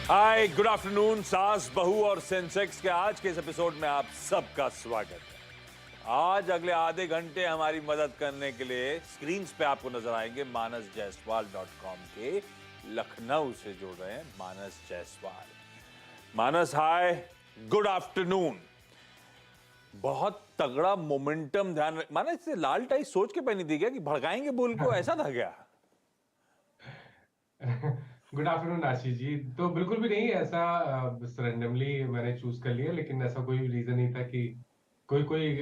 हाय, good afternoon. सास, बहू और सेंसेक्स के आज के इस एपिसोड में आप सबका स्वागत है। आज अगले आधे घंटे हमारी मदद करने के लिए स्क्रीन्स पे आपको नजर आएंगे manasjaiswal.com के लखनऊ से जुड़ रहे हैं मानस जायसवाल। मानस, हाय, गुड आफ्टरनून। बहुत तगड़ा मोमेंटम ध्यान मानस, से लाल टाई सोच के पहनी थी क्या कि भड़काएंगे बुल को? ऐसा था क्या? Good afternoon Ashish ji. तो बिल्कुल भी नहीं ऐसा, रैंडमली मैंने चूज कर लिया, लेकिन ऐसा कोई रीजन नहीं था कि कोई कोई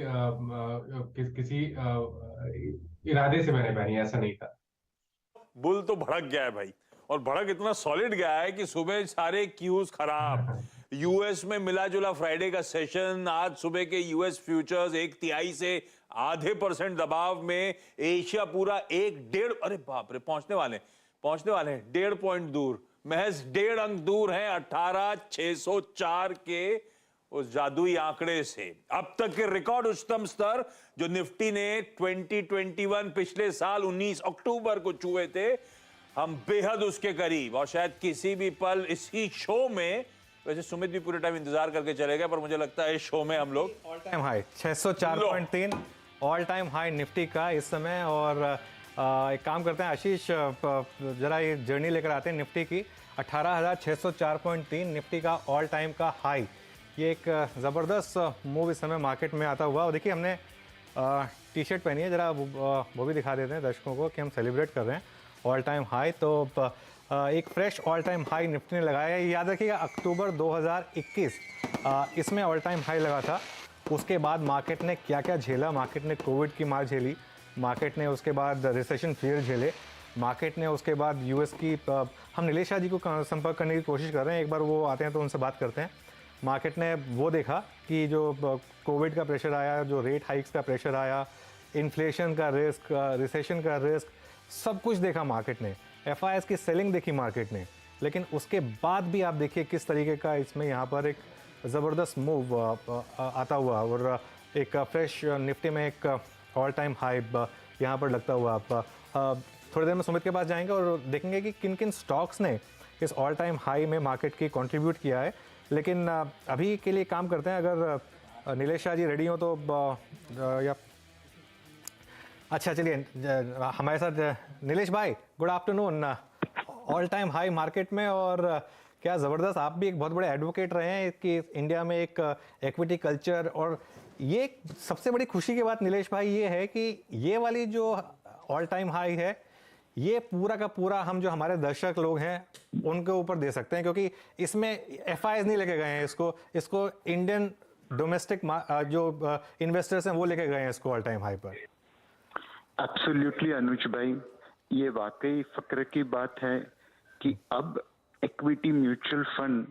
किसी इरादे से मैंने पहनी, ऐसा नहीं था। बुल तो भड़क गया है भाई, और भड़क इतना सॉलिड गया है कि सुबह सारे क्यूज खराब। यूएस में मिला जुला फ्राइडे का सेशन, आज सुबह के यूएस फ्यूचर्स 1/3 से आधे % दबाव में। एशिया पूरा 1.5, अरे बाप रे, पहुंचने वाले हैं 1.5 पॉइंट दूर, महज 1.5 अंक दूर हैं 18,604 के उस जादुई आंकड़े से। अब तक के रिकॉर्ड उच्चतम स्तर जो निफ्टी ने 2021 पिछले साल 19 अक्टूबर को छुए थे, हम बेहद उसके करीब। और शायद किसी भी पल इसी शो में, वैसे सुमित भी पूरे टाइम इंतजार करके चलेगा, पर मुझे लगता है इस शो में हम लोग all time high 604.3 all time high Nifty का इस समय। और एक काम करते हैं आशीष, जरा ये जर्नी लेकर आते हैं निफ्टी की। 18,604.3 निफ्टी का ऑल टाइम का हाई। ये एक ज़बरदस्त मूव इस समय मार्केट में आता हुआ। और देखिए, हमने टी शर्ट पहनी है, जरा वो भी दिखा देते हैं दर्शकों को कि हम सेलिब्रेट कर रहे हैं ऑल टाइम हाई। तो एक fresh all time high Nifty ने लगाया है। याद रखिएगा, अक्टूबर 2021 इसमें ऑल टाइम हाई लगा था। उसके बाद मार्केट ने क्या क्या झेला। मार्केट ने कोविड की मार झेली, मार्केट ने उसके बाद रिसेशन फियर झेले, मार्केट ने उसके बाद यूएस की हम नीलेश शाह जी को संपर्क करने की कोशिश कर रहे हैं, एक बार वो आते हैं तो उनसे बात करते हैं। मार्केट ने वो देखा कि जो कोविड का प्रेशर आया, जो रेट हाइक्स का प्रेशर आया, इन्फ्लेशन का रिस्क, रिसेशन का रिस्क, सब कुछ देखा मार्केट ने। एफआईएस की सेलिंग देखी मार्केट ने। लेकिन उसके बाद भी आप देखिए किस तरीके का इसमें यहाँ पर एक ज़बरदस्त मूव आता हुआ, और एक फ्रेश निफ्टी में एक ऑल टाइम हाई यहाँ पर लगता हुआ। आप थोड़ी देर में सुमित के पास जाएंगे और देखेंगे कि किन किन स्टॉक्स ने इस ऑल टाइम हाई में मार्केट की कंट्रीब्यूट किया है। लेकिन अभी के लिए काम करते हैं, अगर नीलेश शाह जी रेडी हो तो या अच्छा, चलिए हमारे साथ नीलेश भाई, good afternoon. All time high market में, और क्या ज़बरदस्त, आप भी एक बहुत बड़े एडवोकेट रहे हैं कि इंडिया में एक इक्विटी कल्चर। और ये सबसे बड़ी खुशी की बात नीलेश भाई ये है कि ये वाली जो ऑल टाइम हाई है, ये पूरा का पूरा हम जो हमारे दर्शक लोग हैं उनके ऊपर दे सकते हैं, क्योंकि इसमें एफआईएस नहीं लेके गए हैं इसको इंडियन डोमेस्टिक जो इन्वेस्टर्स हैं वो लेके गए हैं इसको ऑल टाइम हाई पर। एब्सोल्युटली अनुज भाई, ये वाकई फक्र की बात है कि अब equity mutual fund,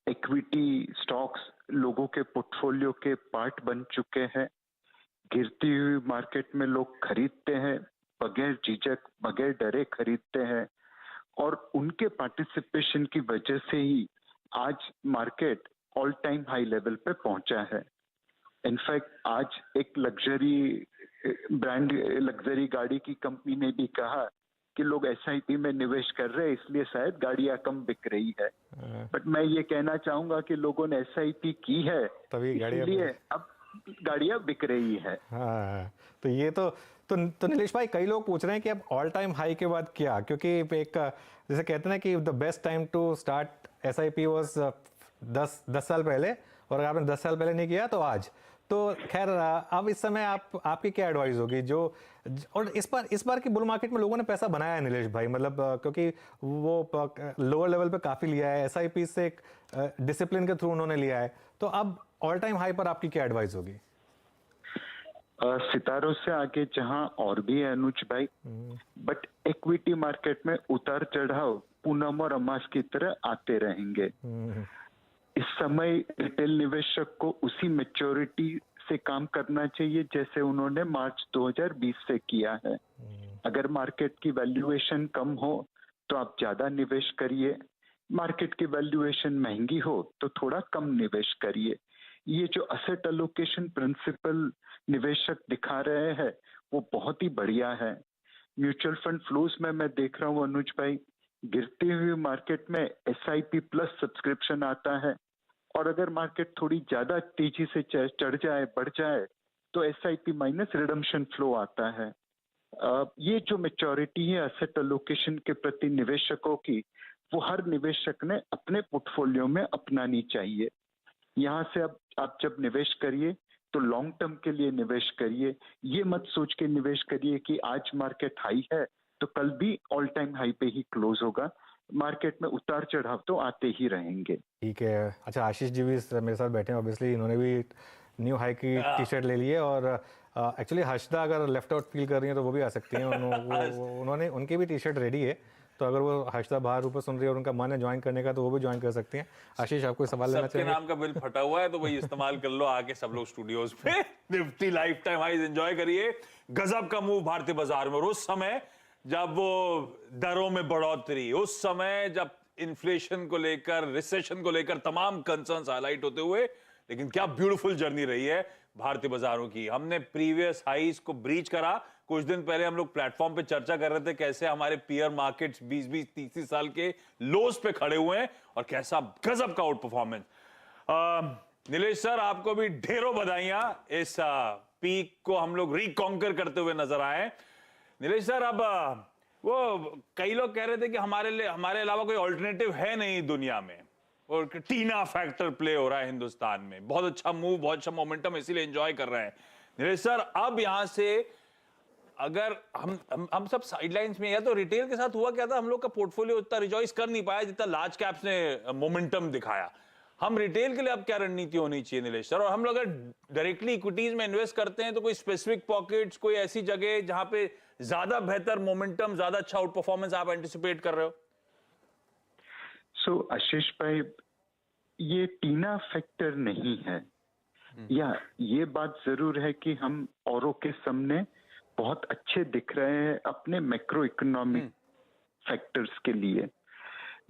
equity stocks लोगों के पोर्टफोलियो के पार्ट बन चुके हैं। गिरती हुई मार्केट में लोग खरीदते हैं, बगैर झिझक, बगैर डरे खरीदते हैं, और उनके पार्टिसिपेशन की वजह से ही आज market all time high level पे पहुंचा है। इनफैक्ट आज एक लग्जरी गाड़ी की कंपनी ने भी कहा कि लोग एसआईपी में निवेश कर रहे हैं, इसलिए शायद गाड़ियां कम बिक रही है। बट मैं ये कहना चाहूंगा कि लोगों ने एसआईपी की है, तभी इसलिए अब गाड़ियां बिक रही है। हाँ, तो ये तो नीलेश भाई, कई लोग पूछ रहे हैं कि अब ऑल टाइम हाई के बाद क्या, क्योंकि एक जैसे कहते हैं ना कि the best time to start SIP was 10 साल पहले, और अगर आपने 10 साल पहले नहीं किया तो आज। तो खैर, अब इस समय आपकी क्या एडवाइस होगी जो, और इस बार की बुल मार्केट में लोगों ने पैसा बनाया है नीलेश भाई, मतलब क्योंकि वो लोअर लेवल पे काफ़ी लिया है, एसआईपी से एक डिसिप्लिन के थ्रू उन्होंने लिया है। तो अब ऑल टाइम हाई पर आपकी क्या एडवाइस होगी? सितारों से आगे जहां और भी है अनुज भाई, बट इक्विटी मार्केट में उतार चढ़ाव पूनम और अमास की तरह आते रहेंगे। इस समय रिटेल निवेशक को उसी मैच्योरिटी से काम करना चाहिए जैसे उन्होंने मार्च 2020 से किया है। अगर मार्केट की वैल्यूएशन कम हो तो आप ज्यादा निवेश करिए, मार्केट की वैल्यूएशन महंगी हो तो थोड़ा कम निवेश करिए। ये जो असेट एलोकेशन प्रिंसिपल निवेशक दिखा रहे हैं वो बहुत ही बढ़िया है। म्यूचुअल फंड फ्लोज में मैं देख रहा हूँ अनुज भाई गिरती हुई मार्केट में SIP प्लस सब्सक्रिप्शन आता है, और अगर मार्केट थोड़ी ज्यादा तेजी से चढ़ जाए, बढ़ जाए, तो SIP माइनस रिडम्पशन फ्लो आता है। ये जो मैच्योरिटी है एसेट एलोकेशन के प्रति निवेशकों की, वो हर निवेशक ने अपने पोर्टफोलियो में अपनानी चाहिए। यहाँ से अब आप जब निवेश करिए तो लॉन्ग टर्म के लिए निवेश करिए। ये मत सोच के निवेश करिए कि आज मार्केट हाई है तो कल भी ऑल टाइम हाई पे ही क्लोज होगा। मार्केट में उतार चढ़ाव तो आते ही रहेंगे। ठीक है। अच्छा, आशीष जी भी मेरे साथ बैठे हैं, ऑब्वियसली इन्होंने भी न्यू हाई की टी शर्ट ले ली है, और एक्चुअली हर्षदा अगर लेफ्ट आउट फील कर रही हैं तो वो भी आ सकती हैं। उन्होंने उनकी भी टी शर्ट रेडी है, तो अगर वो हर्षदा बाहर ऊपर सुन रही है और उनका मन है ज्वाइन करने का तो वो भी ज्वाइन कर सकती हैं। आशीष, आपको सवाल लेना चाहिए? नाम का बिल फटा हुआ है तो भाई इस्तेमाल कर लो आके सब लोग स्टूडियोज पे। Nifty life time highs enjoy करिए। गजब का मूव भारतीय बाजार में, और उस समय जब वो दरों में बढ़ोतरी, उस समय जब इन्फ्लेशन को लेकर, रिसेशन को लेकर तमाम कंसर्न्स हाईलाइट होते हुए, लेकिन क्या ब्यूटीफुल जर्नी रही है भारतीय बाजारों की। हमने प्रीवियस हाईज को ब्रीच करा। कुछ दिन पहले हम लोग प्लेटफॉर्म पे चर्चा कर रहे थे कैसे हमारे पीयर मार्केट्स 20-20, 30 साल के लोस पे खड़े हुए हैं, और कैसा गजब का आउट परफॉर्मेंस। नीलेश सर, आपको भी ढेरों बधाइयां। इस पीक को हम लोग रिकॉन्कर करते हुए नजर आए। नीलेश सर, अब वो कई लोग कह रहे थे कि हमारे अलावा कोई ऑल्टरनेटिव है नहीं दुनिया में, और टीना फैक्टर प्ले हो रहा है हिंदुस्तान में। बहुत अच्छा मूव, बहुत अच्छा मोमेंटम, इसीलिए एंजॉय कर रहे हैं। नीलेश सर, अब यहां से अगर हम सब साइडलाइंस में, या तो रिटेल के साथ हुआ क्या था, हम लोग का पोर्टफोलियो उतना रिजॉइस कर नहीं पाया जितना लार्ज कैप्स ने मोमेंटम दिखाया। हम रिटेल के लिए अब क्या रणनीति होनी चाहिए नीलेश सर? और हम लोग अगर डायरेक्टली इक्विटीज में इन्वेस्ट करते हैं तो कोई स्पेसिफिक पॉकेट्स, कोई ऐसी जगह जहां पे ज्यादा बेहतर मोमेंटम, ज्यादा अच्छा आउट परफॉर्मेंस आप एंटिसिपेट कर रहे हो? आशीष भाई, ये टीना फैक्टर नहीं है, या ये बात जरूर है कि हम औरों के सामने बहुत अच्छे दिख रहे हैं अपने मैक्रो इकोनॉमिक फैक्टर्स के लिए,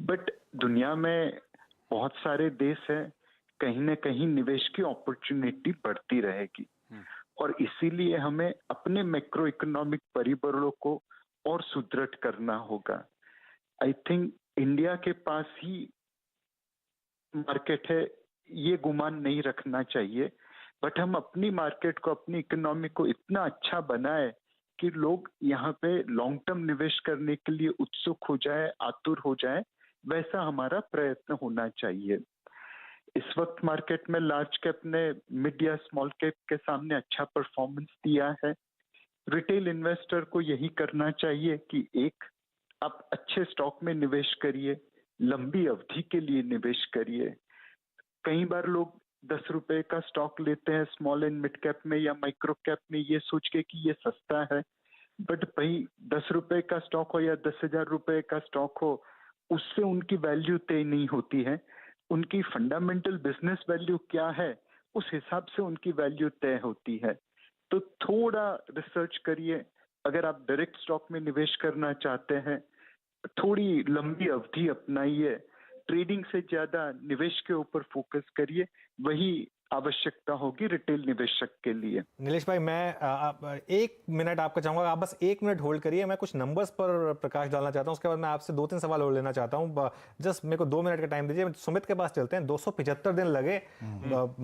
बट दुनिया में बहुत सारे देश हैं, कहीं ना कहीं निवेश की अपॉर्चुनिटी बढ़ती रहेगी, और इसीलिए हमें अपने मैक्रो इकोनॉमिक परिबलों को और सुदृढ़ करना होगा। आई थिंक इंडिया के पास ही मार्केट है, ये गुमान नहीं रखना चाहिए, बट हम अपनी मार्केट को, अपनी इकोनॉमी को इतना अच्छा बनाए कि लोग यहाँ पे लॉन्ग टर्म निवेश करने के लिए उत्सुक हो जाए, आतुर हो जाए, वैसा हमारा प्रयत्न होना चाहिए। इस वक्त मार्केट में लार्ज कैप ने मिड या स्मॉल कैप के सामने अच्छा परफॉर्मेंस दिया है। रिटेल इन्वेस्टर को यही करना चाहिए कि एक, आप अच्छे स्टॉक में निवेश करिए, लंबी अवधि के लिए निवेश करिए। कई बार लोग 10 रुपए का स्टॉक लेते हैं स्मॉल एंड मिड कैप में या माइक्रो कैप में, ये सोच के कि ये सस्ता है, बट भाई 10 रुपए का स्टॉक हो या 10,000 रुपए का स्टॉक हो, उससे उनकी वैल्यू तय नहीं होती है। उनकी फंडामेंटल बिजनेस वैल्यू क्या है, उस हिसाब से उनकी वैल्यू तय होती है। तो थोड़ा रिसर्च करिए। अगर आप डायरेक्ट स्टॉक में निवेश करना चाहते हैं, थोड़ी लंबी अवधि अपनाइए, ट्रेडिंग से ज्यादा निवेश के ऊपर फोकस करिए, वही आवश्यकता होगी रिटेल निवेशक के लिए। नीलेश भाई, मैं 1 मिनट आपका चाहूंगा, आप बस 1 मिनट होल्ड करिए। मैं कुछ नंबर्स पर प्रकाश डालना चाहता हूं, उसके बाद मैं आपसे 2-3 सवाल और लेना चाहता हूं। जस्ट मेरे को 2 मिनट का टाइम दीजिए। सुमित के पास चलते हैं। 275 दिन लगे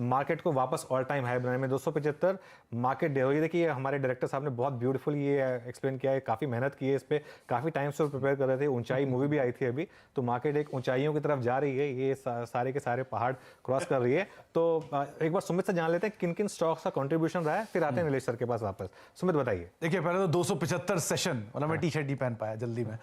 मार्केट को वापस ऑल टाइम हाई बनाने में। 275 मार्केट डे हो। ये देखिए, हमारे डायरेक्टर साहब ने बहुत ब्यूटीफुल ये एक्सप्लेन किया है, काफी मेहनत की है इस पर, काफी टाइम से प्रिपेयर कर रहे थे। ऊंचाई मूवी भी आई थी अभी, तो मार्केट एक ऊंचाइयों की तरफ जा रही है, ये सारे के सारे पहाड़ क्रॉस कर रही है। तो एक बार सुमित से जान लेते हैं किन किन स्टॉक्स का कंट्रीब्यूशन रहा है, फिर आते हैं नीलेश सर के पास वापस। सुमित बताइए। देखिए, पहले तो 275 सेशन, मतलब मैं टी शर्ट नहीं पहन पाया जल्दी में,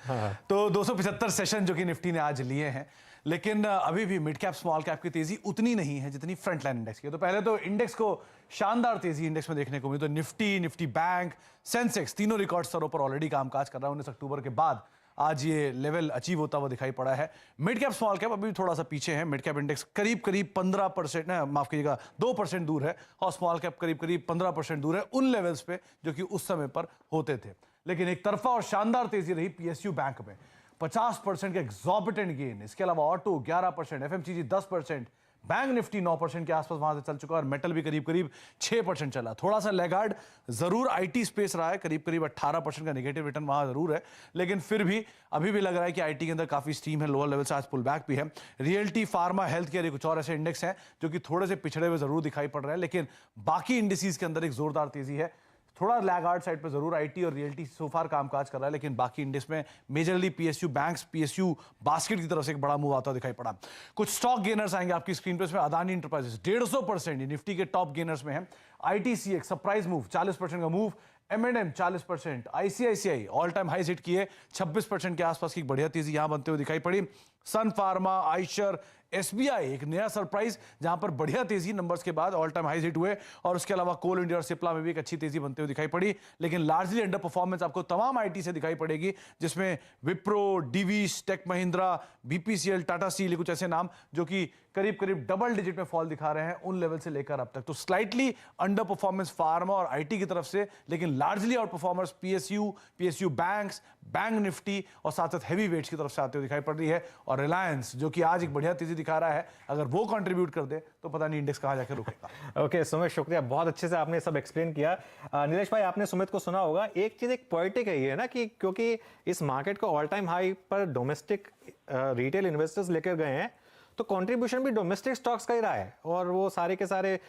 तो 275 सेशन जो कि निफ्टी ने आज लिए हैं, लेकिन अभी भी मिड कैप स्मॉल कैप की तेजी उतनी नहीं है जितनी फ्रंट लाइन इंडेक्स की। तो पहले तो इंडेक्स को शानदार तेजी इंडेक्स में देखने को मिली। तो निफ्टी बैंक, सेंसेक्स तीनों रिकॉर्ड स्तरों पर ऑलरेडी कामकाज कर रहा है। 19 अक्टूबर के बाद आज ये लेवल अचीव होता हुआ दिखाई पड़ा है। मिड कैप स्मॉल कैप अभी थोड़ा सा पीछे है। मिड कैप इंडेक्स करीब 15%, माफ कीजिएगा 2% दूर है, और स्मॉल कैप करीब 15% दूर है उन लेवल्स पे जो कि उस समय पर होते थे। लेकिन एक तरफा और शानदार तेजी रही पीएसयू बैंक में, 50% के एग्जॉर्बिटेंट गेन। इसके अलावा ऑटो 11%, एफएमसीजी 10%, बैंक निफ्टी 9% के आसपास वहां से चल चुका है और मेटल भी करीब करीब 6% चला। थोड़ा सा लेगार्ड जरूर आईटी स्पेस रहा है, करीब करीब 18% का नेगेटिव रिटर्न वहां जरूर है, लेकिन फिर भी अभी भी लग रहा है कि आईटी के अंदर काफी स्टीम है, लोअर लेवल से आज पुल बैक भी है। रियल्टी, फार्मा, हेल्थ केयर, कुछ और ऐसे इंडेक्स हैं जो कि थोड़े से पिछड़े हुए जरूर दिखाई पड़ रहे हैं, लेकिन बाकी इंडिसेस के अंदर एक जोरदार तेजी है। थोड़ा लैगार्ड साइड पे जरूर आईटी और रियल्टी सोफार कामकाज कर रहा है, लेकिन बाकी इंडेक्स में majorly PSU banks, PSU basket की तरफ से एक बड़ा मूव आता दिखाई पड़ा। कुछ स्टॉक गेनर्स आएंगे आपकी स्क्रीन पे, इसमें अदानी इंटरप्राइजेस 150% निफ्टी के टॉप गेनर्स में है। आईटीसी एक सरप्राइज मूव, 40% का move. M&M 40%, ICICI all time high hit किए, 26% के आसपास की बढ़िया तेजी यहां बनते हुए दिखाई पड़ी। सन फार्मा, आइशर, एसबीआई एक नया सरप्राइज जहां पर बढ़िया तेजी नंबर्स के बाद ऑल टाइम हाई हिट हुए, और उसके अलावा कोल इंडिया और सिप्ला में भी एक अच्छी तेजी बनते हुए दिखाई पड़ी, लेकिन लार्जली अंडर परफॉर्मेंस आपको तमाम आईटी से दिखाई पड़ेगी, जिसमें Wipro, Divis, Tech Mahindra, BPCL, Tata Steel, कुछ ऐसे नाम जो कि करीब करीब डबल डिजिट में फॉल दिखा रहे हैं उन लेवल से लेकर अब तक। तो स्लाइटली अंडर परफॉर्मेंस फार्मा और आईटी की तरफ से, लेकिन largely out performers PSU banks, bank Nifty और साथ साथ हैवी वेट्स की तरफ से आते हुए दिखाई पड़ रही है। और रिलायंस जो कि आज एक बढ़िया तेजी दिखा रहा है, अगर वो कंट्रीब्यूट कर दे तो पता नहीं इंडेक्स कहां जाकर रुकेगा। ओके सुमित, शुक्रिया, बहुत अच्छे से आपने सब एक्सप्लेन किया। नीलेश भाई, आपने सुमित को सुना होगा, एक चीज एक पॉइंटिक है ये ना कि क्योंकि इस मार्केट को ऑल टाइम हाई पर डोमेस्टिक रिटेल इन्वेस्टर्स लेकर गए हैं, तो कंट्रीब्यूशन भी डोमेस्टिक स्टॉक्स का ही रहा है, और वो सारे के सारे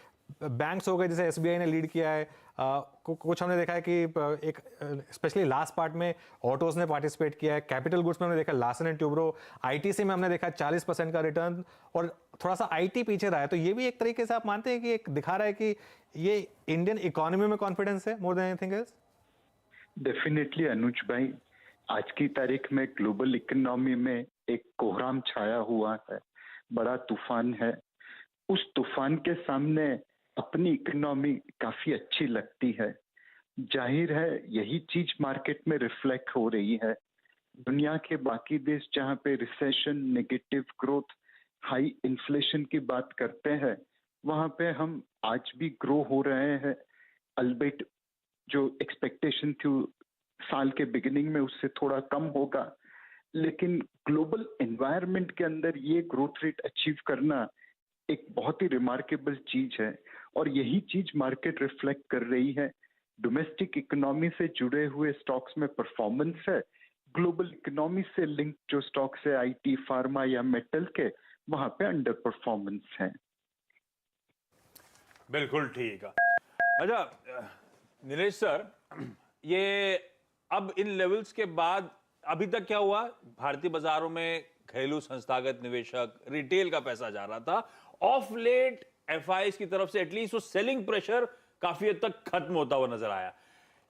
बैंक्स हो गए, जैसे एसबीआई ने लीड किया है, कुछ हमने देखा है कि एक स्पेशली लास्ट पार्ट में ऑटोज ने पार्टिसिपेट किया है, कैपिटल गुड्स में हमने देखा लार्सन एंड ट्यूब्रो, आईटीसी में हमने देखा 40% का रिटर्न, और थोड़ा सा आईटी पीछे रहा है। तो ये भी एक तरीके से आप मानते हैं कि एक दिखा रहा है कि ये इंडियन इकोनॉमी में कॉन्फिडेंस है more than anything else? Definitely Anuj भाई, आज की तारीख में ग्लोबल इकोनॉमी में एक कोहराम छाया हुआ है, बड़ा तूफान है। उस तूफान के सामने अपनी इकोनॉमी काफी अच्छी लगती है। जाहिर है यही चीज मार्केट में रिफ्लेक्ट हो रही है। दुनिया के बाकी देश जहां पे recession, negative growth, high inflation की बात करते हैं, वहां पे हम आज भी ग्रो हो रहे हैं। अल्बेट जो एक्सपेक्टेशन थी साल के बिगिनिंग में उससे थोड़ा कम होगा, लेकिन ग्लोबल एनवायरनमेंट के अंदर ये ग्रोथ रेट अचीव करना एक बहुत ही रिमार्केबल चीज है, और यही चीज मार्केट रिफ्लेक्ट कर रही है। डोमेस्टिक इकोनॉमी से जुड़े हुए स्टॉक्स में परफॉर्मेंस है, ग्लोबल इकोनॉमी से लिंक जो स्टॉक्स है आईटी, फार्मा या मेटल के, वहां पे अंडर परफॉर्मेंस है। बिल्कुल ठीक है। अच्छा नीलेश सर, ये अब इन लेवल्स के बाद अभी तक क्या हुआ, भारतीय बाजारों में घरेलू संस्थागत निवेशक, रिटेल का पैसा जा रहा था, ऑफ लेट एफआईएस की तरफ से एटलीस्ट वो सेलिंग प्रेशर काफी हद तक खत्म होता हुआ नजर आया।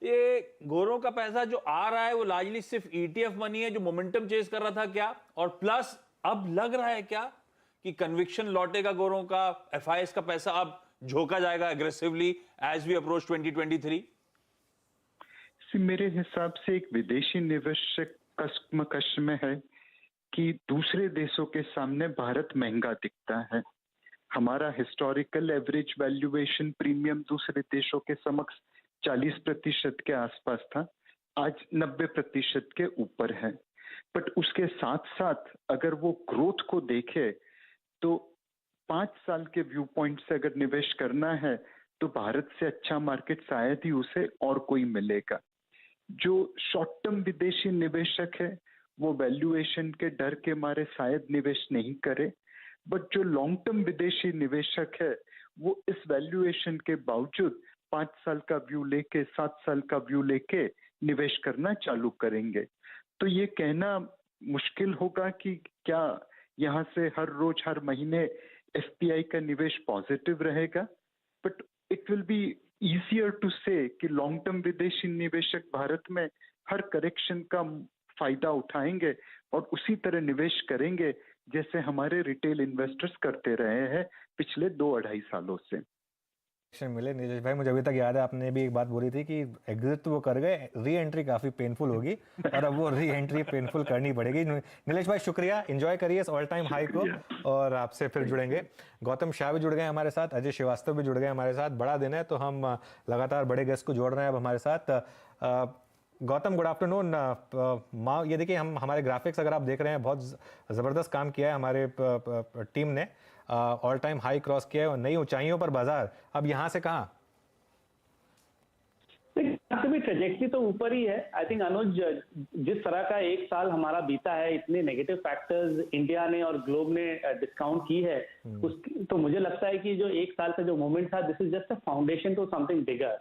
ये गोरों का पैसा जो आ रहा है वो लार्जली सिर्फ ईटीएफ मनी है जो मोमेंटम चेज कर रहा था क्या, और प्लस अब लग रहा है क्या कि कन्विक्शन लौटेगा गोरों का, एफआईएस का पैसा अब झोंका जाएगा एग्रेसिवली एज वी अप्रोच 2023? मेरे हिसाब से एक विदेशी निवेशक कश्मकश में है कि दूसरे देशों के सामने भारत महंगा दिखता है। हमारा हिस्टोरिकल एवरेज वैल्यूएशन प्रीमियम दूसरे देशों के समक्ष 40% के आसपास था, आज 90% के ऊपर है। बट उसके साथ साथ अगर वो ग्रोथ को देखे तो 5 साल के व्यू पॉइंट से अगर निवेश करना है तो भारत से अच्छा मार्केट शायद ही उसे और कोई मिलेगा। जो शॉर्ट टर्म विदेशी निवेशक है वो वैल्यूएशन के डर के मारे शायद निवेश नहीं करे, बट जो लॉन्ग टर्म विदेशी निवेशक है वो इस वैल्यूएशन के बावजूद 5 साल का व्यू लेके, 7 साल का व्यू लेके निवेश करना चालू करेंगे। तो ये कहना मुश्किल होगा कि क्या यहाँ से हर रोज हर महीने एफपीआई का निवेश पॉजिटिव रहेगा, but it will be easier to say कि लॉन्ग टर्म विदेशी निवेशक भारत में हर करेक्शन का फायदा उठाएंगे और उसी तरह निवेश करेंगे जैसे हमारे रिटेल इन्वेस्टर्स करते रहे हैं पिछले 2-2.5 सालों से। मिले नीलेश भाई, मुझे अभी तक याद है आपने भी एक बात बोली थी कि एग्जिट तो वो कर गए, री एंट्री काफी पेनफुल होगी, और अब वो री एंट्री पेनफुल करनी पड़ेगी। नीलेश भाई शुक्रिया, एंजॉय करिए इस ऑल टाइम हाई को, और आपसे फिर जुड़ेंगे। गौतम शाह भी जुड़ गए हमारे साथ, अजय श्रीवास्तव भी जुड़ गए हमारे साथ। बड़ा दिन है तो हम लगातार बड़े गेस्ट को जोड़ रहे हैं अब हमारे साथ। Gautam, good afternoon. ये देखिए, हम हमारे ग्राफिक्स अगर आप देख रहे हैं, बहुत ज़बरदस्त काम किया है हमारे टीम ने। ऑल टाइम हाई क्रॉस किया है और नई ऊंचाइयों पर बाजार। अब यहाँ से कहाँ? भी ट्रेजेक्टरी तो ऊपर ही है। आई थिंक अनुज, जिस तरह का एक साल हमारा बीता है, इतने नेगेटिव फैक्टर्स इंडिया ने और ग्लोब ने डिस्काउंट की है, तो मुझे लगता है कि जो एक साल का जो मोमेंट था, this is just a foundation to something bigger.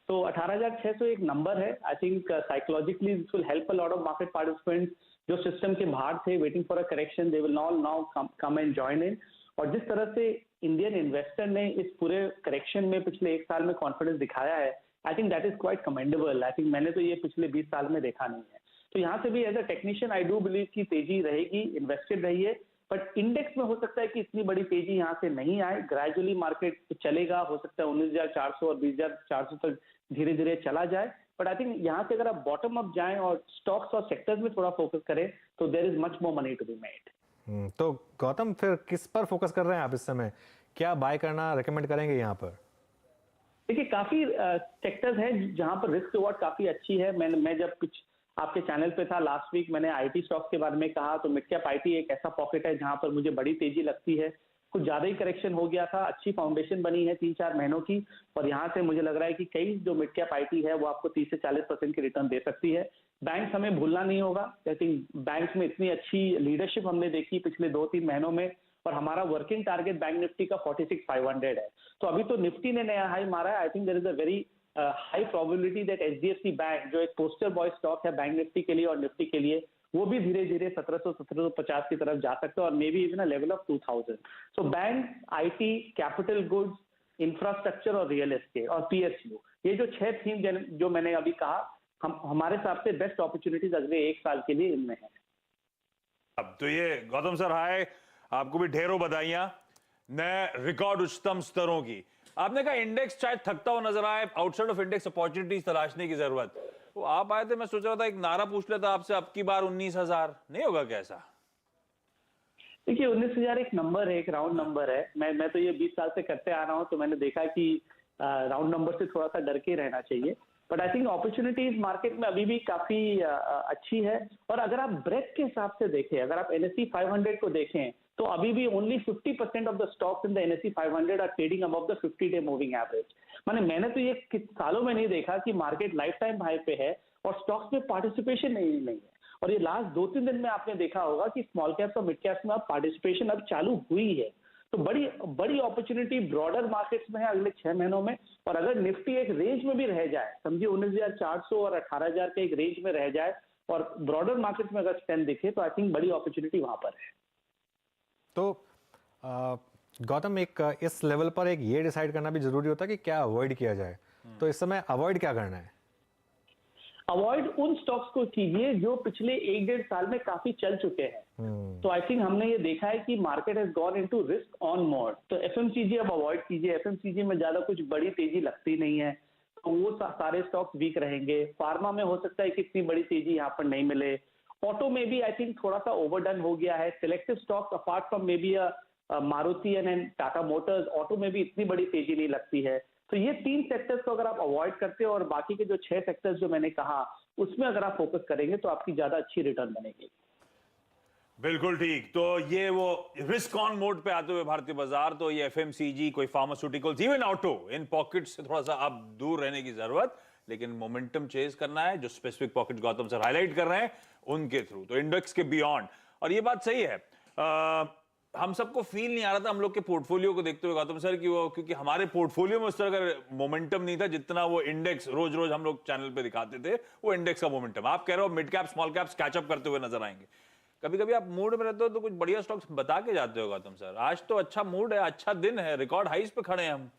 तो 18,600 एक नंबर है। I think psychologically this will help a lot of market participants जो सिस्टम के बाहर थे, waiting for a correction, they will now come and join in. और जिस तरह से इंडियन इन्वेस्टर ने इस पूरे करेक्शन में पिछले एक साल में कॉन्फिडेंस दिखाया है, I think that is quite commendable. I think मैंने तो ये पिछले 20 साल में देखा नहीं है। तो यहाँ से भी as a technician I do believe की तेजी रहेगी, इन्वेस्टेड रहिए, बट इंडेक्स में हो सकता है कि इतनी बड़ी तेजी यहाँ से नहीं आए। ग्रेजुअली मार्केट चलेगा, हो सकता है 19,400 और 20,400 तक धीरे धीरे चला जाए। बट आई थिंक यहाँ से अगर आप बॉटम अप जाएं और स्टॉक्स और सेक्टर्स में थोड़ा फोकस करें, तो there is much more money to be made. तो गौतम, फिर किस पर फोकस कर रहे हैं आप इस समय? क्या बाय करना रेकमेंड करेंगे यहाँ पर? देखिए, काफी सेक्टर्स हैं जहां पर रिस्क रिवॉर्ड काफी अच्छी है। मैं जब कुछ आपके चैनल पे था लास्ट वीक, मैंने आईटी स्टॉक्स के बारे में कहा, तो मिड कैप आईटी एक ऐसा पॉकेट है जहां पर मुझे बड़ी तेजी लगती है। कुछ ज्यादा ही करेक्शन हो गया था, अच्छी फाउंडेशन बनी है 3-4 महीनों की, और यहाँ से मुझे लग रहा है कि कई जो मिड कैप आईटी है वो आपको 30 से 40% की रिटर्न दे सकती है। बैंक हमें भूलना नहीं होगा। आई थिंक बैंक में इतनी अच्छी लीडरशिप हमने देखी पिछले 2-3 महीनों में, और हमारा वर्किंग टारगेट बैंक निफ्टी का 46,500 है। तो अभी तो निफ्टी ने नया हाई मारा है। I think there is a very high probability that HDFC bank, जो एक पोस्टर बॉय स्टॉक है बैंक निफ्टी के लिए और निफ्टी के लिए, वो भी धीरे धीरे 1700-1750 की तरफ जा सकता है, और may be even a level of 2000। So bank, IT, capital goods, infrastructure और रियल एस्टेट और पीएसयू, ये जो 6 थीम जो मैंने अभी कहा, हमारे हिसाब से बेस्ट अपॉर्चुनिटीज अगले एक साल के लिए इनमें है। अब तो ये गौतम सर, हाय, आपको भी ढेरों बधाइयां नए रिकॉर्ड उच्चतम स्तरों की। आपने कहा इंडेक्स शायद थकता हुआ नजर आए, आउटसाइड ऑफ इंडेक्स अपॉर्चुनिटीज तलाशने की जरूरत। तो आप आए थे, मैं सोच रहा था एक नारा पूछ लेता आपसे, अब की बार 19,000 नहीं होगा कैसा? देखिए, 19,000 एक नंबर है, एक राउंड नंबर है। मैं तो ये 20 साल से करते आ रहा हूं, तो मैंने देखा कि राउंड नंबर से थोड़ा सा डर के रहना चाहिए। But I think opportunities market में अभी भी काफी अच्छी है। और अगर आप ब्रेथ के हिसाब से देखें, अगर आप NSE 500 को देखें, तो अभी भी only 50% of the stocks in the NSE 500 are trading above the 50-day moving average. मैंने तो ये सालों में नहीं देखा कि मार्केट लाइफ टाइम हाई पे है और स्टॉक्स में पार्टिसिपेशन नहीं है। और ये लास्ट 2-3 दिन में आपने देखा होगा कि स्मॉल कैप्स और मिड कैप्स में अब पार्टिसिपेशन अब चालू हुई है। तो बड़ी अपॉर्चुनिटी ब्रॉडर मार्केट्स में है अगले 6 महीनों में। और अगर निफ्टी एक रेंज में भी रह जाए, समझिए 19,400 और 18,000 के एक रेंज में रह जाए, और ब्रॉडर मार्केट में अगर स्ट्रेंथ दिखे, तो आई थिंक बड़ी अपॉर्चुनिटी वहां पर है। तो गौतम, एक इस लेवल पर एक ये डिसाइड करना भी जरूरी होता है कि क्या अवॉइड किया जाए। तो इस समय अवॉइड क्या करना है? अवॉइड उन स्टॉक्स को कीजिए जो पिछले 1-1.5 साल में काफी चल चुके हैं। तो आई थिंक हमने ये देखा है कि market has gone into risk on mode. तो एफएमसीजी अब अवॉइड कीजिए। एफएमसीजी में ज्यादा कुछ बड़ी तेजी लगती नहीं है, तो वो सारे स्टॉक्स वीक रहेंगे। फार्मा में हो सकता है कि इतनी बड़ी तेजी यहाँ पर नहीं मिले। ऑटो में भी आई थिंक थोड़ा सा ओवरडन हो गया है। Selective stocks apart from may be Maruti and Tata Motors, auto में भी इतनी बड़ी तेजी नहीं लगती है। तो ये 3 सेक्टर्स को अगर आप अवॉइड करते हो और बाकी के जो 6 सेक्टर्स जो मैंने कहा उसमें अगर आप फोकस करेंगे, तो आपकी ज्यादा अच्छी रिटर्न बनेगी। बिल्कुल ठीक। तो ये वो रिस्क ऑन मोड पे आते हुए भारतीय बाजार, तो ये एफएमसीजी, कोई फार्मास्यूटिकल्स, इवन ऑटो, इन पॉकेट्स से थोड़ा सा अब दूर रहने की जरूरत, लेकिन मोमेंटम चेज करना है। जो specific pocket Gautam sir highlight कर रहे हैं उनके थ्रू, तो इंडेक्स के बियॉन्ड। और ये बात सही है, हम सबको फील नहीं आ रहा था हम लोग के पोर्टफोलियो को देखते हुए गौतम सर की वो, क्योंकि हमारे पोर्टफोलियो में उस तरह का मोमेंटम नहीं था जितना वो इंडेक्स रोज रोज हम लोग चैनल पे दिखाते थे, वो इंडेक्स का मोमेंटम। आप कह रहे हो mid cap small caps catch up करते हुए नजर आएंगे। कभी कभी आप मूड में रहते हो तो कुछ बढ़िया स्टॉक्स बता के जाते हो गौतम सर। आज तो अच्छा मूड है, अच्छा दिन है, रिकॉर्ड हाइस पे खड़े हैं हम।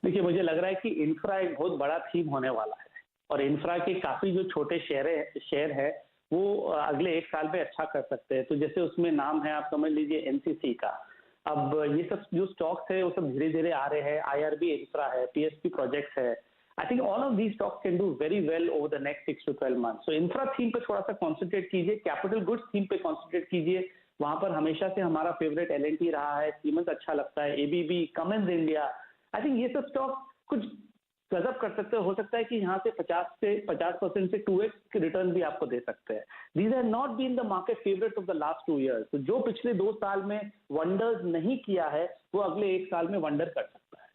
देखिए, मुझे लग रहा है कि इंफ्रा एक बहुत बड़ा थीम होने वाला है, और इंफ्रा के काफी जो छोटे शेयर है वो अगले 1 साल में अच्छा कर सकते हैं। तो जैसे उसमें नाम है, आप समझ लीजिए एनसीसी का। अब ये सब जो स्टॉक्स है वो सब धीरे धीरे आ रहे हैं। आईआरबी इंफ्रा है, पीएसपी प्रोजेक्ट्स है। I think all of these stocks can do very well over the next 6 to 12 months। So infra theme पे थोड़ा सा कॉन्सेंट्रेट कीजिए, कैपिटल गुड्स थीम पे कॉन्सेंट्रेट कीजिए। वहां पर हमेशा से हमारा फेवरेट एलएनटी रहा है, सीमेंस अच्छा लगता है, ABB, Cummins India. I think ये सब स्टॉक कुछ गजब कर सकते हो सकता है कि यहाँ से 50% से 2x रिटर्न भी आपको दे सकते हैं। These have not been the market favourite of the last 2 years। तो जो पिछले 2 साल में वंडर्स नहीं किया है वो अगले 1 साल में वंडर कर सकता है।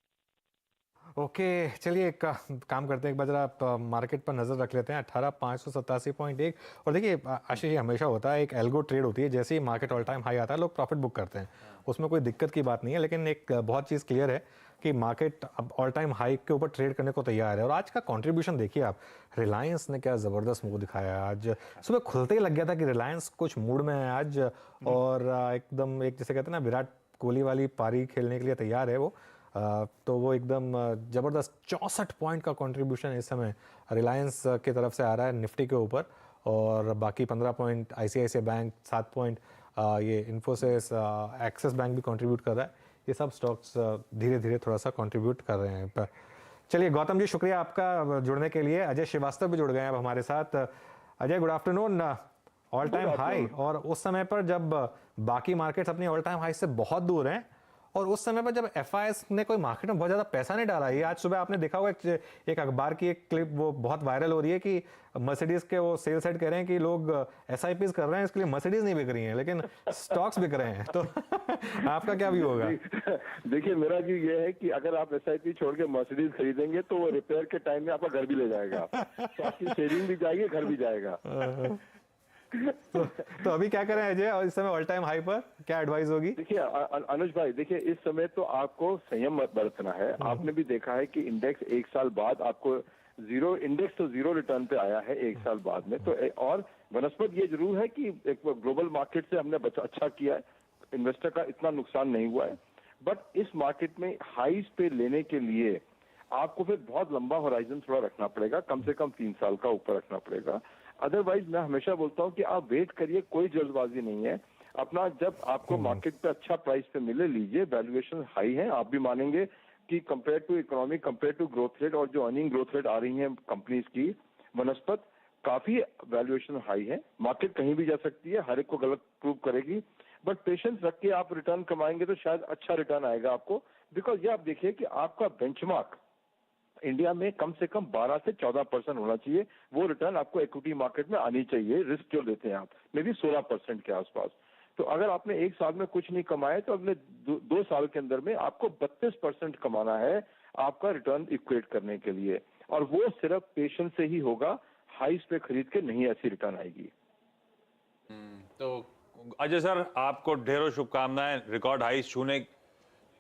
ओके चलिए एक काम करते हैं, एक बार जरा आप मार्केट पर नज़र रख लेते हैं। 18,587.1 और देखिए आशीष ये हमेशा होता है, एक एल्गो ट्रेड होती है, जैसे ही मार्केट ऑल टाइम हाई आता है लोग प्रॉफिट बुक करते हैं, उसमें कोई दिक्कत की बात नहीं है। लेकिन एक बहुत चीज़ क्लियर है कि मार्केट अब ऑल टाइम हाई के ऊपर ट्रेड करने को तैयार है। और आज का कंट्रीब्यूशन देखिए आप, रिलायंस ने क्या ज़बरदस्त मूव दिखाया है। आज सुबह खुलते ही लग गया था कि रिलायंस कुछ मूड में है आज, और एकदम एक जैसे कहते हैं ना विराट कोहली वाली पारी खेलने के लिए तैयार है वो। तो वो एकदम ज़बरदस्त 64 पॉइंट का कंट्रीब्यूशन इस समय रिलायंस की तरफ से आ रहा है निफ्टी के ऊपर, और बाकी 15 पॉइंट आईसीआईसीआई बैंक, 7 पॉइंट ये इन्फोसिस, एक्सिस बैंक भी कंट्रीब्यूट कर रहा है। ये सब स्टॉक्स धीरे धीरे थोड़ा सा कंट्रीब्यूट कर रहे हैं। पर चलिए गौतम जी शुक्रिया आपका जुड़ने के लिए। अजय श्रीवास्तव भी जुड़ गए हैं अब हमारे साथ। Ajay good afternoon. All time high, और उस समय पर जब बाकी मार्केट्स अपनी ऑल टाइम हाई से बहुत दूर हैं, और उस समय पर जब एफआईएस ने कोई मार्केट में बहुत ज़्यादा पैसा नहीं डाला। ये आज सुबह आपने देखा होगा एक अखबार की एक क्लिप वो बहुत वायरल हो रही है कि मर्सिडीज़ के वो सेल्स हेड कह रहे हैं कि लोग एसआईपीज कर रहे हैं, इसके लिए मर्सिडीज़ नहीं बिक रही हैं लेकिन स्टॉक्स बिक रहे हैं। तो आपका क्या व्यू होगा? देखिए मेरा व्यू ये है कि अगर आप एसआईपी छोड़ के मर्सिडीज खरीदेंगे तो वो रिपेयर के टाइम में आपका घर भी ले जाएगा, तो आपकी सेविंग भी जाएगी, घर भी जाएगा। तो अभी क्या करें अजय, और इस समय ऑल टाइम हाई पर क्या एडवाइस होगी? देखिए अनुज भाई, देखिए इस समय तो आपको संयम बरतना है। आपने भी देखा है कि इंडेक्स 1 साल बाद आपको इंडेक्स तो जीरो रिटर्न पे आया है 1 साल बाद में। तो और वनस्पत ये जरूर है कि एक ग्लोबल मार्केट से हमने अच्छा किया है, इन्वेस्टर का इतना नुकसान नहीं हुआ है। बट इस मार्केट में हाईज पे लेने के लिए आपको फिर बहुत लंबा होराइजन थोड़ा रखना पड़ेगा, कम से कम 3 साल का ऊपर रखना पड़ेगा। अदरवाइज मैं हमेशा बोलता हूं कि आप वेट करिए, कोई जल्दबाजी नहीं है। अपना जब आपको मार्केट पे अच्छा प्राइस पे मिले लीजिए। वैल्यूएशन हाई है, आप भी मानेंगे कि compare to economy, compare to growth rate और जो अर्निंग ग्रोथ रेट आ रही है कंपनीज की, वनस्पत काफी वैल्यूएशन हाई है। मार्केट कहीं भी जा सकती है, हर एक को गलत प्रूव करेगी, बट पेशेंस रख के आप रिटर्न कमाएंगे तो शायद अच्छा रिटर्न आएगा आपको। बिकॉज ये आप देखिए कि आपका बेंचमार्क इंडिया में कम से कम 12 से 14% होना चाहिए, वो रिटर्न आपको इक्विटी मार्केट में आनी चाहिए। रिस्क जो लेते हैं आप मे भी 16% के आसपास। तो अगर आपने 1 साल में कुछ नहीं कमाया तो अगले 2 साल के अंदर में आपको 32% कमाना है आपका रिटर्न इक्वेट करने के लिए, और वो सिर्फ पेशेंस से ही होगा। हाईस पे खरीद के नहीं ऐसी रिटर्न आएगी। तो अजय सर आपको ढेरों शुभकामनाएं, रिकॉर्ड हाई छूने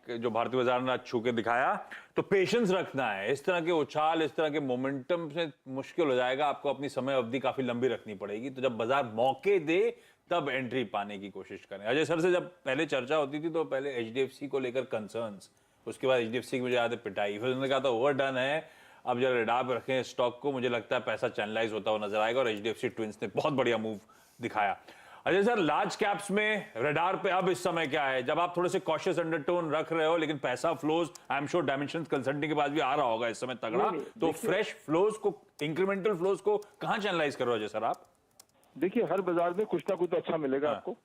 जो भारतीय बाजार ने आज छू के दिखाया। तो पेशेंस रखना है, इस तरह के उछाल, इस तरह के मोमेंटम से मुश्किल हो जाएगा, आपको अपनी समय अवधि काफी लंबी रखनी पड़ेगी। तो जब बाजार मौके दे तब एंट्री पाने की कोशिश करें। अजय सर से जब पहले चर्चा होती थी तो पहले एचडीएफसी को लेकर कंसर्न्स, उसके बाद एचडीएफसी की मुझे याद है पिटाई, फिर उन्होंने कहा था ओवर डन है, अब जरा रडार पे रखें स्टॉक को, मुझे लगता है पैसा चैनलाइज होता हुआ नजर आएगा, और एचडीएफसी ट्विंस ने बहुत बढ़िया मूव दिखाया। अजय सर लार्ज कैप्स में रडार पे अब इस समय क्या है, जब आप थोड़े से कॉशियस अंडरटोन रख रहे हो लेकिन पैसा flows I am sure dimension consulting के बाद भी आ रहा होगा इस समय तगड़ा, तो फ्रेश फ्लोज को, इंक्रीमेंटल फ्लोज को कहां चैनलाइज कर रहे हो अजय सर आप? देखिए हर बाजार में कुछ ना कुछ तो अच्छा मिलेगा आपको,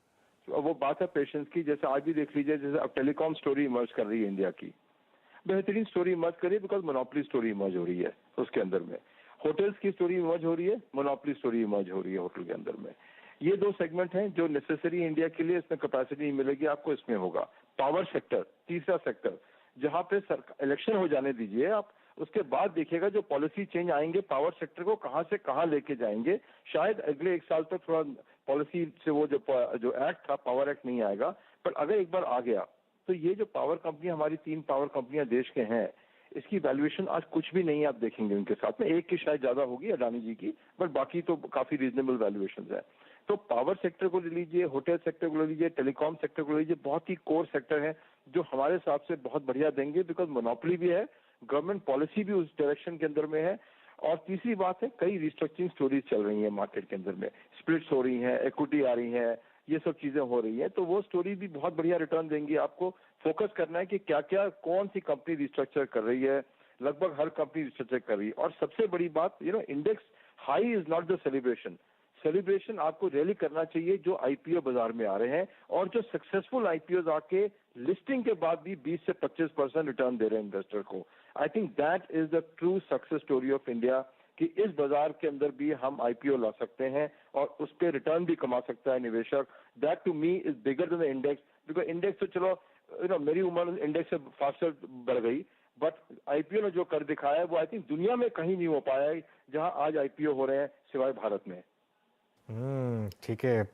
तो वो बात है पेशेंस की। जैसे आज भी देख लीजिए, जैसे अब टेलीकॉम स्टोरी इमर्ज कर रही है इंडिया की, बेहतरीन स्टोरी इमर्ज कर रही है, बिकॉज मोनोपोली स्टोरी इमर्ज हो रही है उसके अंदर में। होटल्स की स्टोरी इमर्ज हो रही है, मोनोपोली स्टोरी इमर्ज हो रही है होटल के अंदर में। ये 2 सेगमेंट हैं जो नेसेसरी इंडिया के लिए, इसमें कैपेसिटी नहीं मिलेगी आपको, इसमें होगा। पावर सेक्टर तीसरा सेक्टर, जहां पे इलेक्शन हो जाने दीजिए आप, उसके बाद देखिएगा जो पॉलिसी चेंज आएंगे, पावर सेक्टर को कहां से कहां लेके जाएंगे। शायद अगले 1 साल तक थोड़ा पॉलिसी से वो जो एक्ट था, पावर एक्ट नहीं आएगा, पर अगर एक बार आ गया तो ये जो पावर कंपनी, हमारी 3 पावर कंपनियां देश के हैं, इसकी वैल्यूएशन आज कुछ भी नहीं आप देखेंगे उनके साथ में। एक की शायद ज्यादा होगी अडानी जी की, बट बाकी तो काफी रीजनेबल वैल्यूएशन है। तो पावर सेक्टर को ले लीजिए, होटल सेक्टर को ले लीजिए, टेलीकॉम सेक्टर को ले लीजिए, बहुत ही कोर सेक्टर है जो हमारे हिसाब से बहुत बढ़िया देंगे, बिकॉज मोनोपोली भी है, गवर्नमेंट पॉलिसी भी उस डायरेक्शन के अंदर में है। और तीसरी बात है, कई रिस्ट्रक्चरिंग स्टोरीज चल रही है मार्केट के अंदर में, स्प्लिट्स हो रही हैं, इक्विटी आ रही है, ये सब चीजें हो रही है, तो वो स्टोरी भी बहुत बढ़िया रिटर्न देंगी आपको। फोकस करना है कि क्या क्या कौन सी कंपनी रिस्ट्रक्चर कर रही है, लगभग हर कंपनी रिस्ट्रक्चर कर रही है। और सबसे बड़ी बात, index high is not the celebration आपको रैली करना चाहिए जो आईपीओ बाजार में आ रहे हैं, और जो सक्सेसफुल आईपीओ आके लिस्टिंग के बाद भी 20 से 25% रिटर्न दे रहे हैं इन्वेस्टर को। I think that is the true success story of India कि इस बाजार के अंदर भी हम आईपीओ ला सकते हैं और उस पर रिटर्न भी कमा सकता है निवेशक. That to me is bigger than the index, because index तो चलो मेरी उम्र इंडेक्स से फास्टर बढ़ गई, बट आईपीओ ने जो कर दिखाया है वो आई थिंक दुनिया में कहीं नहीं हो पाया है जहां आज आईपीओ हो रहे हैं सिवाय भारत में. ठीक है.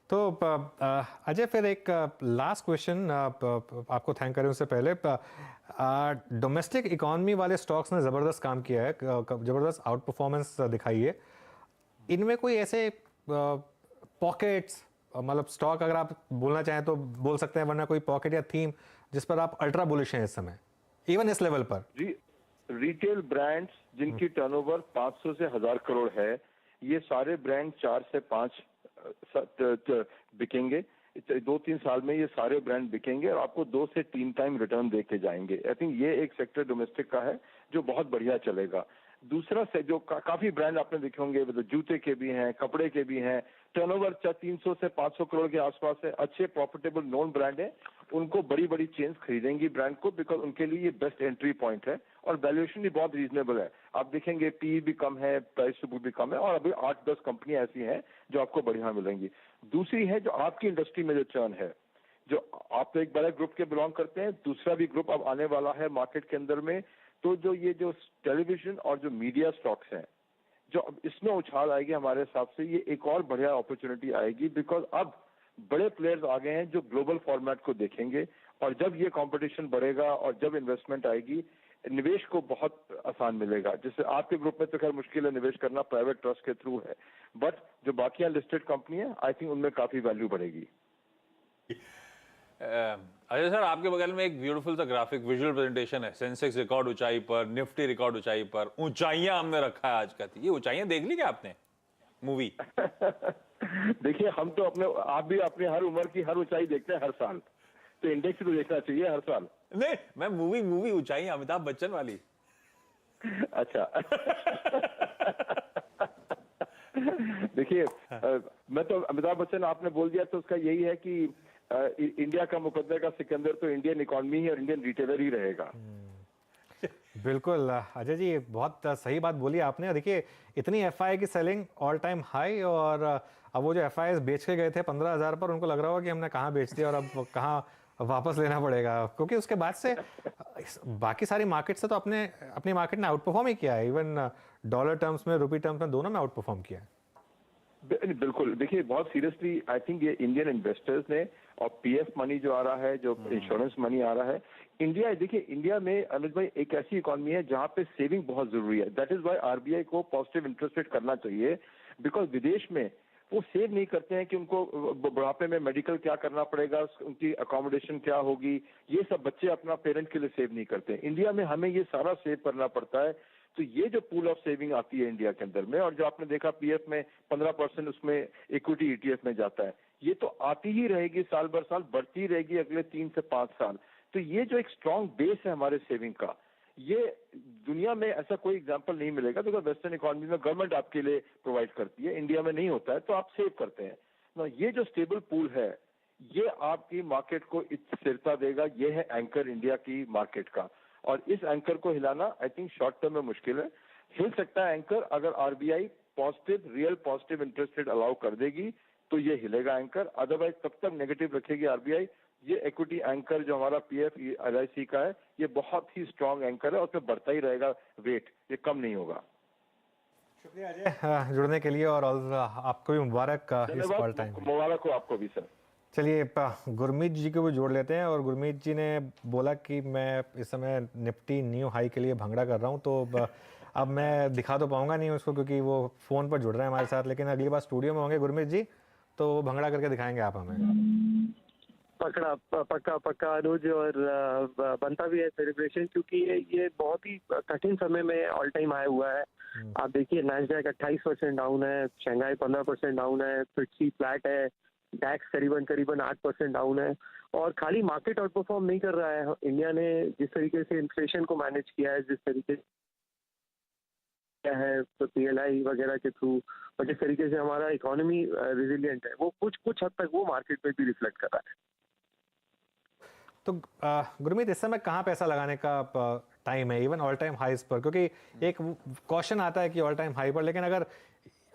तो अजय, फिर एक लास्ट क्वेश्चन आपको थैंक करें उससे पहले. डोमेस्टिक इकोनॉमी वाले स्टॉक्स ने ज़बरदस्त काम किया है, ज़बरदस्त आउट परफॉर्मेंस दिखाई है. इनमें कोई ऐसे पॉकेट्स, मतलब स्टॉक अगर आप बोलना चाहें तो बोल सकते हैं, वरना कोई पॉकेट या थीम जिस पर आप अल्ट्रा बुलिश हैं इस समय, इवन इस लेवल पर? रिटेल ब्रांड्स जिनकी टर्नओवर 500 से 1000 करोड़ है, ये सारे ब्रांड 4 से 5 बिकेंगे. 2-3 साल में ये सारे ब्रांड बिकेंगे और आपको 2 से 3 टाइम रिटर्न देके जाएंगे. आई थिंक ये एक सेक्टर डोमेस्टिक का है जो बहुत बढ़िया चलेगा. दूसरा से जो काफी ब्रांड आपने देखे होंगे, तो जूते के भी हैं, कपड़े के भी हैं, टर्नओवर 300 से 500 करोड़ के आसपास है, अच्छे प्रॉफिटेबल नॉन ब्रांड है. उनको बड़ी बड़ी चेन्स खरीदेंगी ब्रांड को, बिकॉज उनके लिए ये बेस्ट एंट्री पॉइंट है और वैल्यूएशन भी बहुत रीजनेबल है. आप देखेंगे पी भी कम है, प्राइस टू बुक भी कम है, और अभी 8-10 कंपनियां ऐसी हैं जो आपको बढ़िया मिलेंगी. दूसरी है जो आपकी इंडस्ट्री में जो चर्न है, जो आप तो एक बड़े ग्रुप के बिलोंग करते हैं, दूसरा भी ग्रुप अब आने वाला है मार्केट के अंदर में, तो जो ये जो टेलीविजन और जो मीडिया स्टॉक्स हैं, जो अब इसमें उछाल आएगी हमारे हिसाब से, ये एक और बढ़िया अपॉर्चुनिटी आएगी, बिकॉज अब बड़े प्लेयर्स आ गए हैं जो ग्लोबल फॉर्मेट को देखेंगे, और जब ये कंपटीशन बढ़ेगा और जब इन्वेस्टमेंट आएगी, निवेश को बहुत आसान मिलेगा. जैसे आपके ग्रुप में तो खैर मुश्किल है निवेश करना, प्राइवेट ट्रस्ट के थ्रू है, बट जो बाकी लिस्टेड कंपनी है, आई थिंक उनमें काफी वैल्यू बढ़ेगी. अजय सर, आपके बगल में एक ब्यूटीफुल सा ग्राफिक विजुअल प्रेजेंटेशन है. सेंसेक्स रिकॉर्ड ऊंचाई पर, निफ्टी रिकॉर्ड ऊंचाई पर, ऊंचाइयां हमने रखा है आज का. ये ऊंचाइयां देख ली क्या आपने मूवी? देखिए, हम तो आप भी अपने हर उम्र की हर ऊंचाई देखते हैं हर साल, तो इंडेक्स तो देखना चाहिए हर साल. नहीं, मैं मूवी ऊंचाइयां अमिताभ बच्चन वाली. अच्छा. देखिए, मैं तो अमिताभ बच्चन आपने बोल दिया तो उसका यही है कि इंडिया का मुकद्दर का सिकंदर तो इंडियन इकोनॉमी ही और इंडियन रिटेलर ही रहेगा. बिल्कुल अजय जी, बहुत सही बात बोली आपने. देखिए, इतनी एफआई की सेलिंग ऑल टाइम हाई, और अब वो जो एफआई बेच के गए थे 15,000 पर, उनको लग रहा होगा कि हमने कहाँ बेच दिया और अब कहाँ वापस लेना पड़ेगा, क्योंकि उसके बाद से बाकी सारी मार्केट से तो अपनी मार्केट ने आउट परफॉर्म ही किया है. इवन डॉलर टर्म्स में, रुपी टर्म्स में, दोनों में आउट परफॉर्म किया है. बिल्कुल. देखिए, बहुत सीरियसली आई थिंक ये इंडियन इन्वेस्टर्स ने, और पीएफ मनी जो आ रहा है, जो इंश्योरेंस मनी आ रहा है, इंडिया, देखिए इंडिया में अनुज भाई एक ऐसी इकोनॉमी है जहां पे सेविंग बहुत जरूरी है. दैट इज वाई आरबीआई को पॉजिटिव इंटरेस्ट रेट करना चाहिए, बिकॉज विदेश में वो सेव नहीं करते हैं कि उनको बुढ़ापे में मेडिकल क्या करना पड़ेगा, उनकी अकोमोडेशन क्या होगी, ये सब बच्चे अपना पेरेंट के लिए सेव नहीं करते. इंडिया में हमें ये सारा सेव करना पड़ता है. तो ये जो पूल ऑफ सेविंग आती है इंडिया के अंदर में, और जो आपने देखा पीएफ में 15% उसमें इक्विटी ईटीएफ में जाता है, ये तो आती ही रहेगी, साल भर साल बढ़ती रहेगी अगले 3 से 5 साल. तो ये जो एक स्ट्रॉन्ग बेस है हमारे सेविंग का, ये दुनिया में ऐसा कोई एग्जांपल नहीं मिलेगा, बिकॉज वेस्टर्न इकोनॉमी में गवर्नमेंट आपके लिए प्रोवाइड करती है, इंडिया में नहीं होता है, तो आप सेव करते हैं ना. ये जो स्टेबल पूल है, ये आपकी मार्केट को स्थिरता देगा. ये है एंकर इंडिया की मार्केट का, और इस एंकर को हिलाना आई थिंक शॉर्ट टर्म में मुश्किल है. हिल सकता है एंकर अगर RBI positive, real positive interest rate allow कर देगी, तो ये हिलेगा एंकर. अदरवाइज तब तक नेगेटिव रखेगी आरबीआई. ये इक्विटी एंकर जो हमारा पीएफ एलआईसी का है, ये बहुत ही स्ट्रांग एंकर है, और उसमें बढ़ता ही रहेगा वेट, ये कम नहीं होगा. शुक्रिया अजय जुड़ने के लिए, और आपको भी मुबारक इस कॉल टाइम. मुबारक हो आपको भी सर. चलिए, गुरमीत जी को भी जोड़ लेते हैं. और गुरमीत जी ने बोला कि मैं इस समय निफ्टी न्यू हाई के लिए भंगड़ा कर रहा हूं, तो अब मैं दिखा तो पाऊंगा नहीं उसको, क्योंकि वो फ़ोन पर जुड़ रहे हैं हमारे साथ, लेकिन अगली बार स्टूडियो में होंगे गुरमीत जी, तो वो भंगड़ा करके दिखाएंगे आप हमें. पक्का अनुज, और बनता भी है सेलिब्रेशन, क्योंकि ये बहुत ही कठिन समय में ऑल टाइम हाई हुआ है. आप देखिए, नैस्डैक 28% डाउन है, शंघाई 15% डाउन है, फिट्सी फ्लैट है, डैक्स करीबन 8% डाउन है. और खाली मार्केट आउट परफॉर्म नहीं कर रहा है. इंडिया ने जिस तरीके से इन्फ्लेशन को मैनेज किया है, जिस तरीके है तो पीएलआई वगैरह के थ्रू, और जिस तरीके से हमारा इकोनॉमी रेजिलिएंट है, वो कुछ हद तक वो मार्केट में भी रिफ्लेक्ट कर रहा है. तो गुरमीत, इस समय कहाँ पैसा लगाने का टाइम है इवन ऑल टाइम हाईज पर, क्योंकि एक क्वेश्चन आता है कि ऑल टाइम हाई पर, लेकिन अगर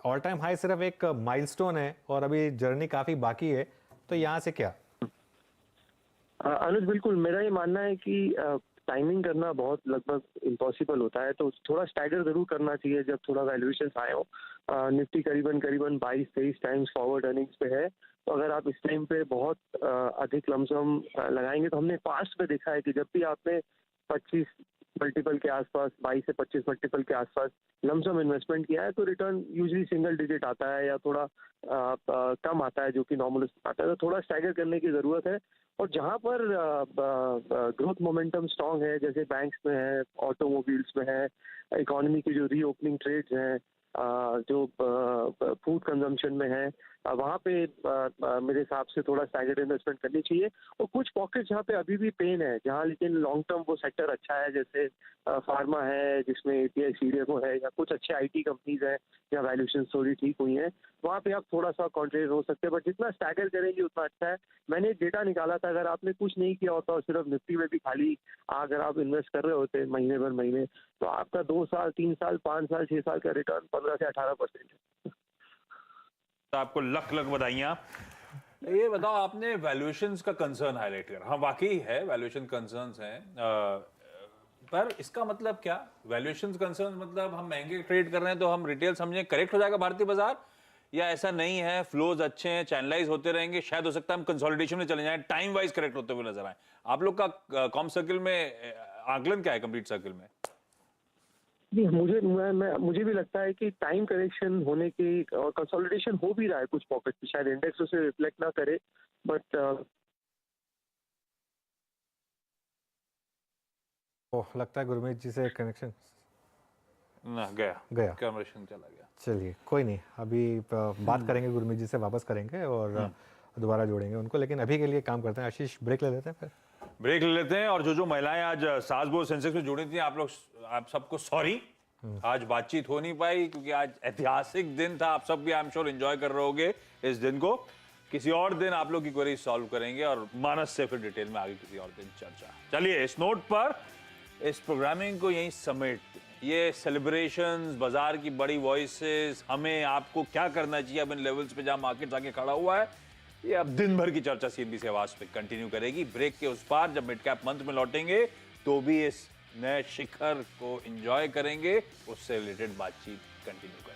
ऑल टाइम हाई सिर्फ एक माइलस्टोन है और अभी जर्नी काफ़ी बाकी है, तो यहाँ से क्या? अनुज, बिल्कुल मेरा ये मानना है कि टाइमिंग करना बहुत लगभग इम्पॉसिबल होता है, तो थोड़ा स्टैगर जरूर करना चाहिए जब थोड़ा वैल्यूएशन आए हो। निफ्टी करीबन 22-23 टाइम्स फॉरवर्ड अर्निंग्स पे है, तो अगर आप इस टाइम पे बहुत अधिक लमसम लगाएंगे, तो हमने पास्ट में देखा है कि जब भी आपने 25 मल्टीपल के आसपास, 22 से 25 मल्टीपल के आसपास लमसम इन्वेस्टमेंट किया है, तो रिटर्न यूजली सिंगल डिजिट आता है या थोड़ा कम आता है, जो कि नॉर्मल आता है। तो थोड़ा स्टैगर करने की जरूरत है। और जहां पर ग्रोथ मोमेंटम स्ट्रांग है, जैसे बैंक्स में है, ऑटोमोबाइल्स में है, इकोनॉमी की जो रीओपनिंग ट्रेड्स हैं, जो फूड कंजम्पशन में है, वहाँ पे मेरे हिसाब से थोड़ा स्टैगर्ड इन्वेस्टमेंट करनी चाहिए। और कुछ पॉकेट जहाँ पे अभी भी पेन है, जहाँ लेकिन लॉन्ग टर्म वो सेक्टर अच्छा है, जैसे फार्मा है जिसमें एपीआई सीडीएमओ है, या कुछ अच्छे आईटी कंपनीज हैं जहाँ वैल्यूएशन थोड़ी ठीक हुई है, वहाँ पे आप थोड़ा सा कॉन्ट्रेट हो सकते हैं। बट जितना स्टैगर करेंगे उतना अच्छा है। मैंने एक डेटा निकाला था, अगर आपने कुछ नहीं किया होता और सिर्फ निफ्टी में भी खाली अगर आप इन्वेस्ट कर रहे होते महीने भर महीने, तो आपका 2 साल, 3 साल, 5 साल, 6 साल का रिटर्न 15 से 18% है। तो आपको लख लख बधाइयां। ये बताओ, आपने वैल्यूएशंस का कंसर्न हाईलाइट कर, हाँ वाकई है वैल्यूएशन कंसर्न्स हैं, पर इसका मतलब क्या? वैल्यूएशंस कंसर्न मतलब हम महंगे ट्रेड कर रहे हैं तो हम रिटेल समझें करेक्ट हो जाएगा भारतीय बाजार, या ऐसा नहीं है, फ्लोज अच्छे हैं, चैनलाइज होते रहेंगे, शायद हो सकता है हम कंसोलिडेशन में चले जाएं, टाइम वाइज करेक्ट होते हुए नजर आए? आप लोग का कॉम सर्किल में आकलन क्या है, कंप्लीट सर्किल में? जी, मुझे भी लगता है कि टाइम करेक्शन होने की और कंसोलिडेशन हो भी रहा है कुछ पॉकेट पे, शायद इंडेक्स उसे रिफ्लेक्ट ना करे, बट ओह, लगता है गुरमीत जी से कनेक्शन ना गया कन्वर्सेशन चला गया। चलिए कोई नहीं, अभी बात करेंगे गुरमीत जी से, वापस करेंगे और दोबारा जोड़ेंगे उनको, लेकिन अभी के लिए काम करते हैं। आशीष, ब्रेक ले लेते हैं, फिर ब्रेक ले लेते हैं। और जो महिलाएं आज सासबो सेंसेक्स में जुड़ी थी, आप सबको सॉरी, आज बातचीत हो नहीं पाई क्योंकि आज ऐतिहासिक दिन था। आप सब भी आई एम श्योर एंजॉय कर रहे होंगे इस दिन को। किसी और दिन आप लोग की क्वेरी सॉल्व करेंगे और मानस से फिर डिटेल में आगे किसी और दिन चर्चा। चलिए, इस नोट पर इस प्रोग्रामिंग को यहीं समेटते हैं। ये सेलिब्रेशंस, बाजार की बड़ी वॉइसेस, हमें आपको क्या करना चाहिए अब इन लेवल्स पे जहां मार्केट आके खड़ा हुआ है, ये अब दिन भर की चर्चा सीएनबीसी आवाज पे कंटिन्यू करेगी। ब्रेक के उस पार जब मिड कैप मंथ में लौटेंगे तो भी इस नए शिखर को एंजॉय करेंगे, उससे रिलेटेड बातचीत कंटिन्यू करेंगे।